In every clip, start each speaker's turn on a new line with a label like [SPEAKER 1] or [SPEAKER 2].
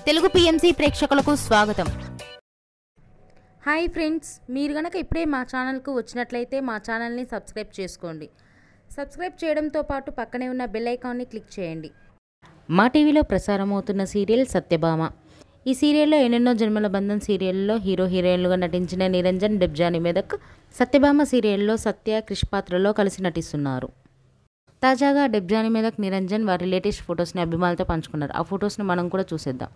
[SPEAKER 1] Telugu PMC ప్రేక్షకులకు స్వాగతం.
[SPEAKER 2] Hi friends, మీరు గనక ఇప్పుడే మా ఛానల్కు వచ్చినట్లయితే మా ఛానల్ని సబ్స్క్రైబ్ చేసుకోండి. సబ్స్క్రైబ్ చేయడంతో పాటు పక్కనే ఉన్న బెల్ ఐకాన్ని క్లిక్ చేయండి. మా టీవీలో ప్రసారమవుతున్న సీరియల్ సత్యభామ. ఈ సీరియల్లో ఎన్నెన్నో జన్మల బంధం సీరియల్లో హీరో హీరోయిన్లుగా నటించిన నిరంజన్, డెబ్జానీ మెదక్ సత్యభామ సీరియల్లో సత్య, క్రిష్ పాత్రలో కలిసి నటిస్తున్నారు. తాజాగా డెబ్జానీ మెదక్, నిరంజన్ వారి లేటెస్ట్ ఫొటోస్ని అభిమానులతో పంచుకున్నారు. ఆ ఫొటోస్ని మనం కూడా చూసేద్దాం.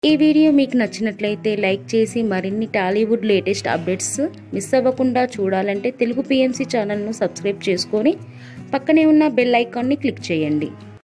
[SPEAKER 2] ఈ వీడియో మీకు నచ్చినట్లయితే లైక్ చేసి మరిన్ని టాలీవుడ్ లేటెస్ట్ అప్డేట్స్ మిస్ అవ్వకుండా చూడాలంటే తెలుగు పిఎంసి ఛానల్ను సబ్స్క్రైబ్ చేసుకొని పక్కనే ఉన్న బెల్ ఐకాన్ని క్లిక్ చేయండి.